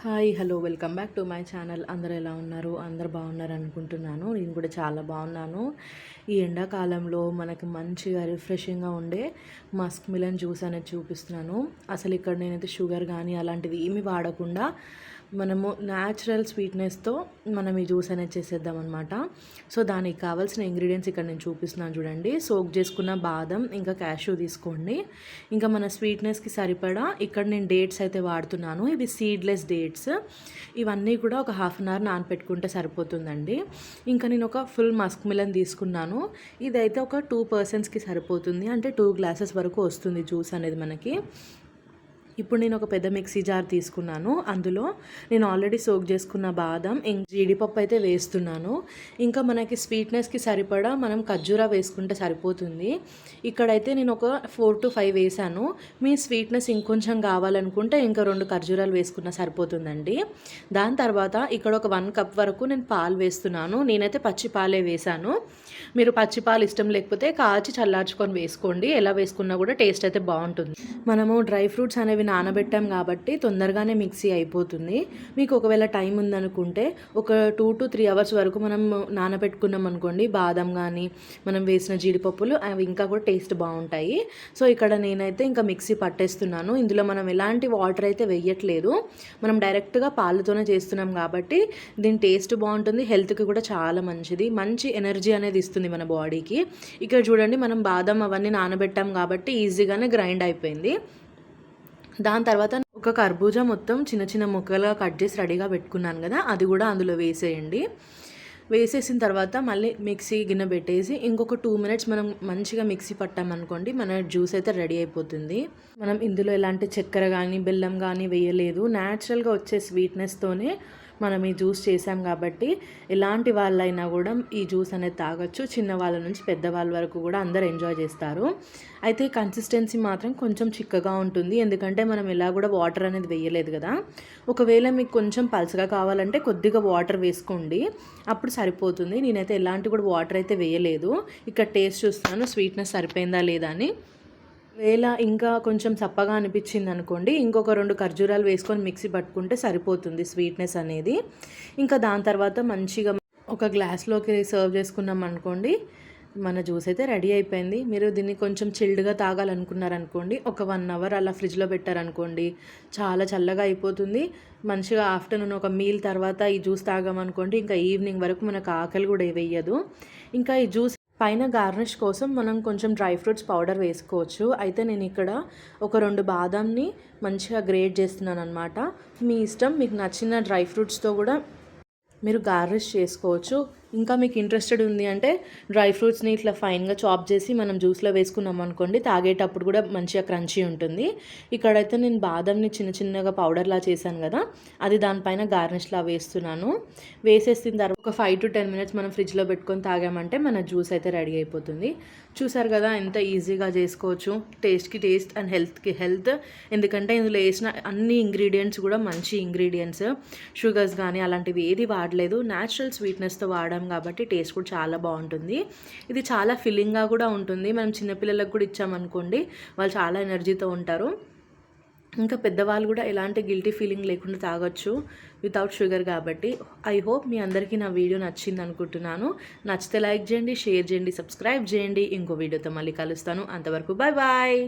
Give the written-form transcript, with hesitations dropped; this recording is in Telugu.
Hi hello welcome back to my channel. అందరూ ఎలా ఉన్నారు? అందరు బాగున్నారు అనుకుంటున్నాను. నేను కూడా చాలా బాగున్నాను. ఈ ఎండాకాలంలో మనకి మంచిగా రిఫ్రెషింగ్గా ఉండే మస్క్ మిలన్ జ్యూస్ అనేది చూపిస్తున్నాను. అసలు ఇక్కడ నేనైతే షుగర్ కానీ అలాంటివి ఏమీ వాడకుండా మనము న్యాచురల్ స్వీట్నెస్తో మనం ఈ జ్యూస్ అనేది చేసేద్దాం అనమాట. సో దానికి కావాల్సిన ఇంగ్రీడియంట్స్ ఇక్కడ నేను చూపిస్తున్నాను చూడండి. సోక్ చేసుకున్న బాదం ఇంకా క్యాష్యూ తీసుకోండి. ఇంకా మన స్వీట్నెస్కి సరిపడా ఇక్కడ నేను డేట్స్ అయితే వాడుతున్నాను. ఇవి సీడ్లెస్ డేట్స్. ఇవన్నీ కూడా ఒక హాఫ్ అన్ అవర్ నానపెట్టుకుంటే సరిపోతుందండి. ఇంకా నేను ఒక ఫుల్ మస్క్ మిలన్ తీసుకున్నాను. ఇదైతే ఒక 2 పర్సన్స్కి సరిపోతుంది. అంటే 2 గ్లాసెస్ వరకు వస్తుంది జ్యూస్ అనేది మనకి. ఇప్పుడు నేను ఒక పెద్ద మిక్సీ జార్ తీసుకున్నాను. అందులో నేను ఆల్రెడీ సోక్ చేసుకున్న బాదం జీడిపప్పు అయితే వేస్తున్నాను. ఇంకా మనకి స్వీట్నెస్కి సరిపడా మనం ఖర్జూరా వేసుకుంటే సరిపోతుంది. ఇక్కడైతే నేను ఒక 4 to 5 వేసాను. మీ స్వీట్నెస్ ఇంకొంచెం కావాలనుకుంటే ఇంకా 2 ఖర్జూరాలు వేసుకున్నా సరిపోతుందండి. దాని తర్వాత ఇక్కడ ఒక 1 కప్ వరకు నేను పాలు వేస్తున్నాను. నేనైతే పచ్చి పాలే వేసాను. మీరు పచ్చి పాలు ఇష్టం లేకపోతే కాచి చల్లార్చుకొని వేసుకోండి. ఎలా వేసుకున్నా కూడా టేస్ట్ అయితే బాగుంటుంది. మనము డ్రై ఫ్రూట్స్ అనేవి నానబెట్టాం కాబట్టి తొందరగానే మిక్సీ అయిపోతుంది. మీకు ఒకవేళ టైం ఉందనుకుంటే ఒక 2 to 3 అవర్స్ వరకు మనం నానబెట్టుకున్నాం అనుకోండి, బాదం కానీ మనం వేసిన జీడిపప్పులు అవి ఇంకా కూడా టేస్ట్ బాగుంటాయి. సో ఇక్కడ నేనైతే ఇంకా మిక్సీ పట్టేస్తున్నాను. ఇందులో మనం ఎలాంటి వాటర్ అయితే వేయట్లేదు. మనం డైరెక్ట్గా పాలతోనే చేస్తున్నాం కాబట్టి దీని టేస్ట్ బాగుంటుంది. హెల్త్కి కూడా చాలా మంచిది. మంచి ఎనర్జీ అనేది ఇస్తుంది మన బాడీకి. ఇక్కడ చూడండి, మనం బాదం అవన్నీ నానబెట్టాం కాబట్టి ఈజీగానే గ్రైండ్ అయిపోయింది. దాని తర్వాత ఒక కర్బూజా మొత్తం చిన్న చిన్న ముక్కలుగా కట్ చేసి రెడీగా పెట్టుకున్నాను కదా, అది కూడా అందులో వేసేయండి. వేసేసిన తర్వాత మళ్ళీ మిక్సీ గిన్నె పెట్టేసి ఇంకొక 2 minutes మనం మంచిగా మిక్సీ పట్టామనుకోండి, మన జ్యూస్ అయితే రెడీ అయిపోతుంది. మనం ఇందులో ఎలాంటి చక్కెర కానీ బెల్లం కానీ వేయలేదు. న్యాచురల్గా వచ్చే స్వీట్నెస్తోనే మనం ఈ జ్యూస్ చేసాం కాబట్టి ఎలాంటి వాళ్ళైనా కూడా ఈ జ్యూస్ అనేది తాగొచ్చు. చిన్న వాళ్ళ నుంచి పెద్దవాళ్ళ వరకు కూడా అందరు ఎంజాయ్ చేస్తారు. అయితే కన్సిస్టెన్సీ మాత్రం కొంచెం చిక్కగా ఉంటుంది, ఎందుకంటే మనం ఇలా కూడా వాటర్ అనేది వేయలేదు కదా. ఒకవేళ మీకు కొంచెం పల్చగా కావాలంటే కొద్దిగా వాటర్ వేసుకోండి, అప్పుడు సరిపోతుంది. నేనైతే ఎలాంటి కూడా వాటర్ అయితే వేయలేదు. ఇక్కడ టేస్ట్ చూస్తాను స్వీట్నెస్ సరిపోయిందా లేదా అని. వేళ ఇంకా కొంచెం చప్పగా అనిపించింది అనుకోండి, ఇంకొక 2 ఖర్జూరాలు వేసుకొని మిక్సీ పట్టుకుంటే సరిపోతుంది స్వీట్నెస్ అనేది. ఇంకా దాని తర్వాత మంచిగా ఒక గ్లాస్లోకి సర్వ్ చేసుకున్నాం అనుకోండి, మన జ్యూస్ అయితే రెడీ అయిపోయింది. మీరు దీన్ని కొంచెం చిల్డ్గా తాగాలనుకున్నారనుకోండి, ఒక 1 hour అలా ఫ్రిడ్జ్లో పెట్టారనుకోండి, చాలా చల్లగా అయిపోతుంది. మంచిగా ఆఫ్టర్నూన్ ఒక మీల్ తర్వాత ఈ జ్యూస్ తాగామనుకోండి, ఇంకా ఈవినింగ్ వరకు మనకు ఆకలి కూడా వేయదు. ఇంకా ఈ జ్యూస్ పైన గార్నిష్ కోసం మనం కొంచెం డ్రై ఫ్రూట్స్ పౌడర్ వేసుకోవచ్చు. అయితే నేను ఇక్కడ ఒక 2 బాదంని మంచిగా గ్రేట్ చేస్తున్నాను అనమాట. మీ ఇష్టం, మీకు నచ్చిన డ్రై ఫ్రూట్స్తో కూడా మీరు గార్నిష్ చేసుకోవచ్చు. ఇంకా మీకు ఇంట్రెస్టెడ్ ఉంది అంటే డ్రై ఫ్రూట్స్ని ఇట్లా ఫైన్గా చాప్ చేసి మనం జ్యూస్లో వేసుకున్నాం అనుకోండి, తాగేటప్పుడు కూడా మంచిగా క్రంచీ ఉంటుంది. ఇక్కడైతే నేను బాదంని చిన్న చిన్నగా పౌడర్లా చేశాను కదా, అది దానిపైన గార్నిష్లా వేస్తున్నాను. వేసేసిన తర్వాత ఒక 5 to 10 minutes మనం ఫ్రిడ్జ్లో పెట్టుకొని తాగామంటే మన జ్యూస్ అయితే రెడీ అయిపోతుంది. చూసారు కదా ఎంత ఈజీగా చేసుకోవచ్చు. టేస్ట్కి టేస్ట్ అండ్ హెల్త్కి హెల్త్. ఎందుకంటే ఇందులో వేసిన అన్ని ఇంగ్రీడియంట్స్ కూడా మంచి ఇంగ్రీడియంట్స్. షుగర్స్ కానీ అలాంటివి ఏది వాడలేదు. న్యాచురల్ స్వీట్నెస్తో వాడడం కాబట్టి టేస్ట్ కూడా చాలా బాగుంటుంది. ఇది చాలా ఫిల్లింగ్గా కూడా ఉంటుంది. మనం చిన్నపిల్లలకు కూడా ఇచ్చామనుకోండి, వాళ్ళు చాలా ఎనర్జీతో ఉంటారు. ఇంకా పెద్దవాళ్ళు కూడా ఎలాంటి గిల్టీ ఫీలింగ్ లేకుండా తాగొచ్చు వితౌట్ షుగర్ కాబట్టి. ఐ హోప్ మీ అందరికీ నా వీడియో నచ్చింది అనుకుంటున్నాను. నచ్చితే లైక్ చేయండి, షేర్ చేయండి, సబ్స్క్రైబ్ చేయండి. ఇంకో వీడియోతో మళ్ళీ కలుస్తాను. అంతవరకు బాయ్ బాయ్.